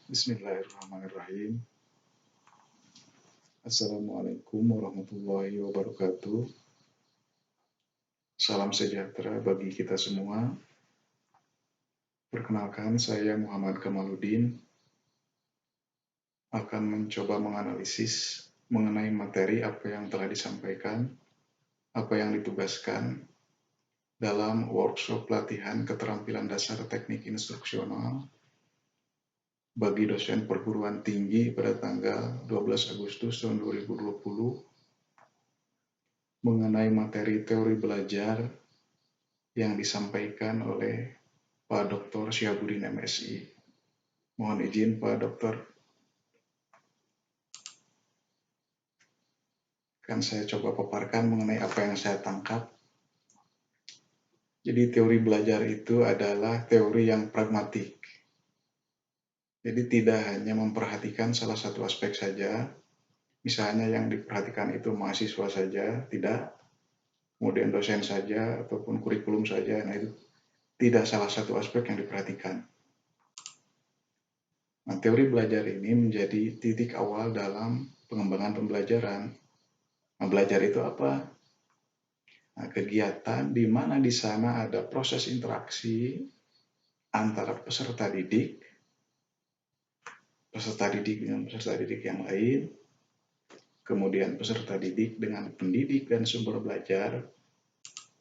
Bismillahirrahmanirrahim. Assalamualaikum warahmatullahi wabarakatuh. Salam sejahtera bagi kita semua. Perkenalkan, saya Muhammad Kamaluddin akan mencoba menganalisis mengenai materi apa yang telah disampaikan, apa yang ditugaskan dalam workshop pelatihan keterampilan dasar teknik instruksional bagi dosen perguruan tinggi pada tanggal 12 Agustus tahun 2020 mengenai materi teori belajar yang disampaikan oleh Pak Dr. Syihabuddin MSI. Mohon izin Pak Dokter, akan saya coba paparkan mengenai apa yang saya tangkap. Jadi teori belajar itu adalah teori yang pragmatik. Jadi tidak hanya memperhatikan salah satu aspek saja, misalnya yang diperhatikan itu mahasiswa saja, tidak, kemudian dosen saja, ataupun kurikulum saja, nah itu tidak salah satu aspek yang diperhatikan. Nah, teori belajar ini menjadi titik awal dalam pengembangan pembelajaran. Nah, belajar itu apa? Nah, kegiatan di mana di sana ada proses interaksi antara peserta didik dengan peserta didik yang lain, kemudian peserta didik dengan pendidik dan sumber belajar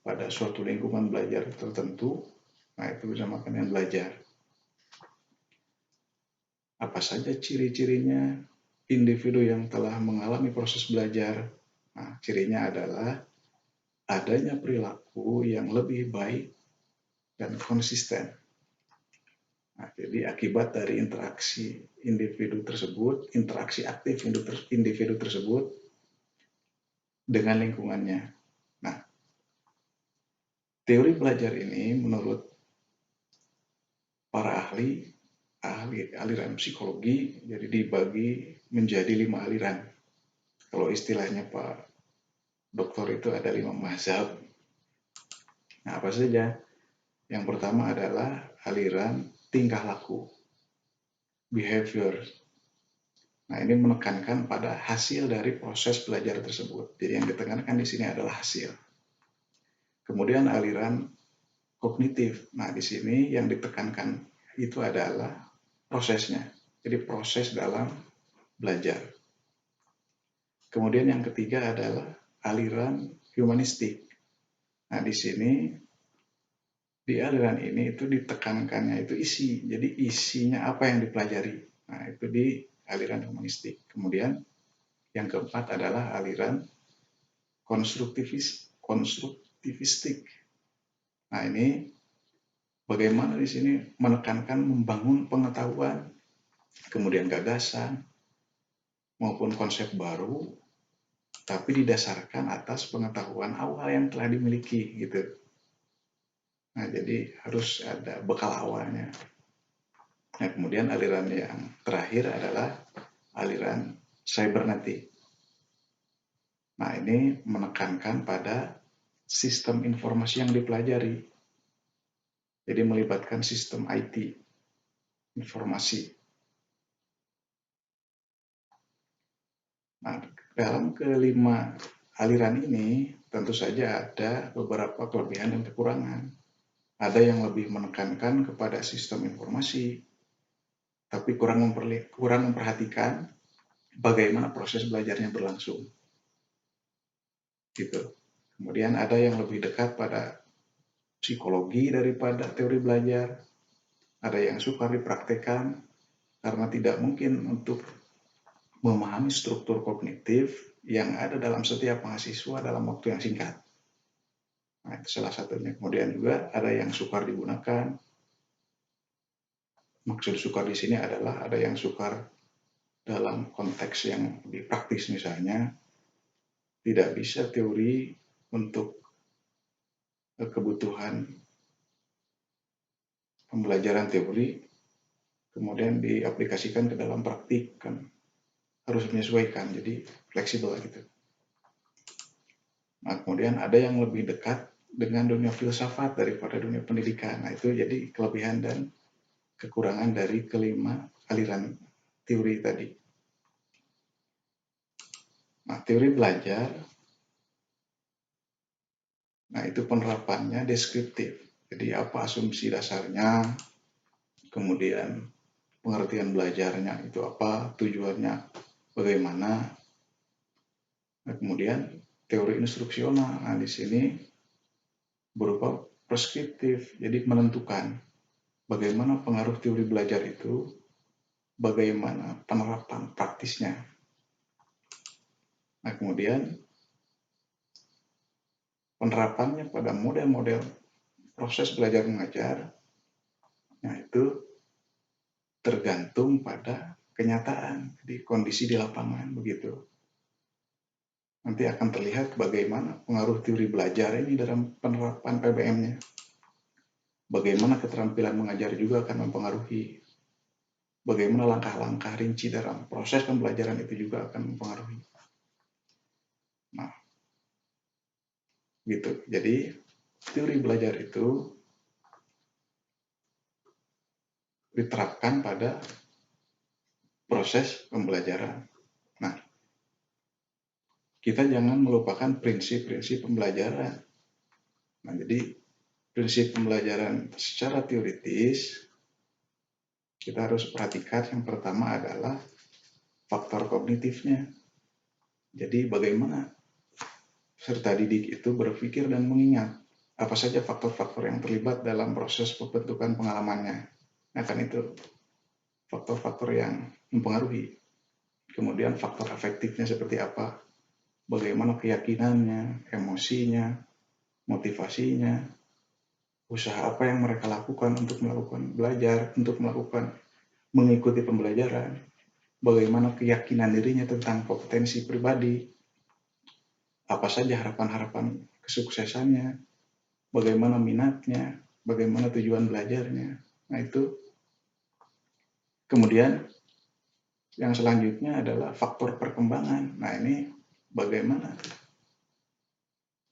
pada suatu lingkungan belajar tertentu. Nah, itu dinamakan dengan belajar. Apa saja ciri-cirinya individu yang telah mengalami proses belajar? Nah, cirinya adalah adanya perilaku yang lebih baik dan konsisten. Nah, jadi akibat dari interaksi individu tersebut, interaksi aktif individu tersebut dengan lingkungannya. Nah, teori belajar ini menurut para ahli aliran psikologi, jadi dibagi menjadi 5 aliran. Kalau istilahnya Pak Doktor itu ada 5 mazhab. Nah, apa saja? Yang pertama adalah aliran tingkah laku, behavior. Nah, ini menekankan pada hasil dari proses belajar tersebut. Jadi yang ditekankan di sini adalah hasil. Kemudian aliran kognitif. Nah, di sini yang ditekankan itu adalah prosesnya. Jadi proses dalam belajar. Kemudian yang ketiga adalah aliran humanistik. Nah, di sini di aliran ini itu ditekankannya itu isi. Jadi isinya apa yang dipelajari. Nah, itu di aliran humanistik. Kemudian yang keempat adalah aliran konstruktivistik. Nah, ini bagaimana di sini menekankan membangun pengetahuan, kemudian gagasan, maupun konsep baru, tapi didasarkan atas pengetahuan awal yang telah dimiliki, gitu. Nah, jadi harus ada bekal awalnya. Nah, kemudian aliran yang terakhir adalah aliran cybernetik. Nah, ini menekankan pada sistem informasi yang dipelajari. Jadi melibatkan sistem IT, informasi. Nah, dalam kelima aliran ini tentu saja ada beberapa kelebihan dan kekurangan. Ada yang lebih menekankan kepada sistem informasi, tapi kurang memperhatikan bagaimana proses belajarnya berlangsung. Gitu. Kemudian ada yang lebih dekat pada psikologi daripada teori belajar. Ada yang sukar dipraktekkan karena tidak mungkin untuk memahami struktur kognitif yang ada dalam setiap mahasiswa dalam waktu yang singkat. Nah, itu salah satunya. Kemudian juga ada yang sukar digunakan. Maksud sukar di sini adalah ada yang sukar dalam konteks yang lebih praktis, misalnya tidak bisa teori untuk kebutuhan pembelajaran teori kemudian diaplikasikan ke dalam praktik, kan harus menyesuaikan, jadi fleksibel gitu. Nah, kemudian ada yang lebih dekat dengan dunia filsafat daripada dunia pendidikan. Nah, itu jadi kelebihan dan kekurangan dari kelima aliran teori tadi. Nah, teori belajar, nah itu penerapannya deskriptif. Jadi apa asumsi dasarnya, kemudian pengertian belajarnya itu apa, tujuannya bagaimana. Nah, kemudian teori instruksional. Nah, di sini berupa preskriptif, jadi menentukan bagaimana pengaruh teori belajar itu, bagaimana penerapan praktisnya. Nah, kemudian penerapannya pada model-model proses belajar mengajar, nah itu tergantung pada kenyataan, di kondisi di lapangan begitu. Nanti akan terlihat bagaimana pengaruh teori belajar ini dalam penerapan PBM-nya. Bagaimana keterampilan mengajar juga akan mempengaruhi. Bagaimana langkah-langkah rinci dalam proses pembelajaran itu juga akan mempengaruhi. Nah, gitu. Jadi, teori belajar itu diterapkan pada proses pembelajaran. Nah, kita jangan melupakan prinsip-prinsip pembelajaran. Nah, jadi prinsip pembelajaran secara teoritis, kita harus perhatikan yang pertama adalah faktor kognitifnya. Jadi bagaimana peserta didik itu berpikir dan mengingat apa saja faktor-faktor yang terlibat dalam proses pembentukan pengalamannya. Nah, kan itu faktor-faktor yang mempengaruhi. Kemudian faktor afektifnya seperti apa, bagaimana keyakinannya, emosinya, motivasinya, usaha apa yang mereka lakukan untuk melakukan belajar, untuk melakukan mengikuti pembelajaran, bagaimana keyakinan dirinya tentang kompetensi pribadi, apa saja harapan-harapan kesuksesannya, bagaimana minatnya, bagaimana tujuan belajarnya. Nah, itu. Kemudian yang selanjutnya adalah faktor perkembangan. Nah, ini bagaimana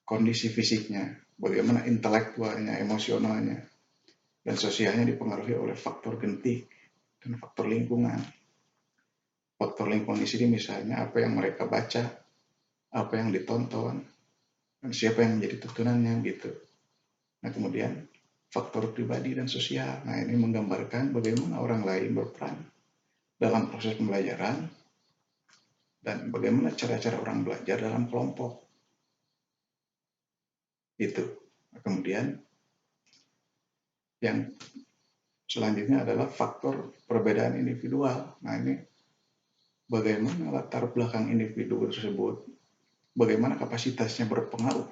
kondisi fisiknya, bagaimana intelektualnya, emosionalnya, dan sosialnya dipengaruhi oleh faktor genetik dan faktor lingkungan. Faktor lingkungan di sini misalnya apa yang mereka baca, apa yang ditonton, dan siapa yang menjadi tuntunannya gitu. Nah, kemudian faktor pribadi dan sosial. Nah, ini menggambarkan bagaimana orang lain berperan dalam proses pembelajaran dan bagaimana cara-cara orang belajar dalam kelompok. Itu. Nah, kemudian yang selanjutnya adalah faktor perbedaan individual. Nah, ini bagaimana latar belakang individu tersebut, bagaimana kapasitasnya berpengaruh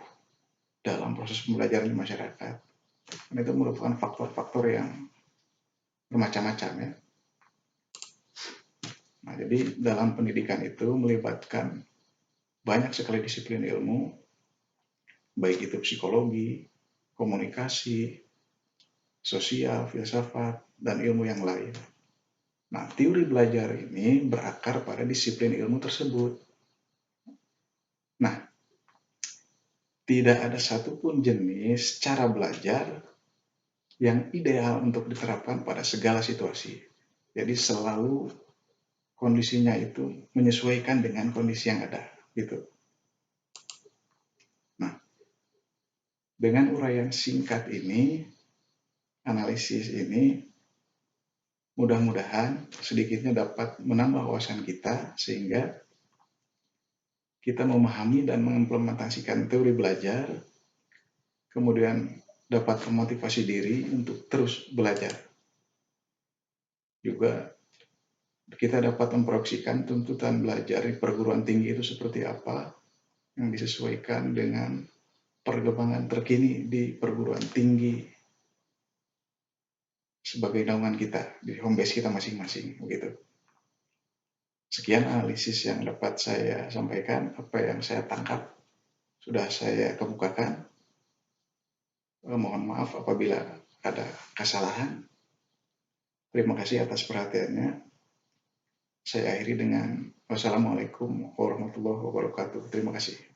dalam proses pembelajaran di masyarakat. Dan itu merupakan faktor-faktor yang bermacam-macam ya. Nah, jadi dalam pendidikan itu melibatkan banyak sekali disiplin ilmu, baik itu psikologi, komunikasi, sosial, filsafat, dan ilmu yang lain. Nah, teori belajar ini berakar pada disiplin ilmu tersebut. Nah, tidak ada satupun jenis cara belajar yang ideal untuk diterapkan pada segala situasi. Jadi selalu kondisinya itu menyesuaikan dengan kondisi yang ada, gitu. Nah, dengan uraian singkat ini, analisis ini mudah-mudahan sedikitnya dapat menambah wawasan kita sehingga kita memahami dan mengimplementasikan teori belajar, kemudian dapat memotivasi diri untuk terus belajar. Juga kita dapat memproyeksikan tuntutan belajar di perguruan tinggi itu seperti apa yang disesuaikan dengan perkembangan terkini di perguruan tinggi sebagai naungan kita di home base kita masing-masing begitu. Sekian analisis yang dapat saya sampaikan, apa yang saya tangkap sudah saya kemukakan. Mohon maaf apabila ada kesalahan. Terima kasih atas perhatiannya. Saya akhiri dengan wassalamualaikum warahmatullahi wabarakatuh. Terima kasih.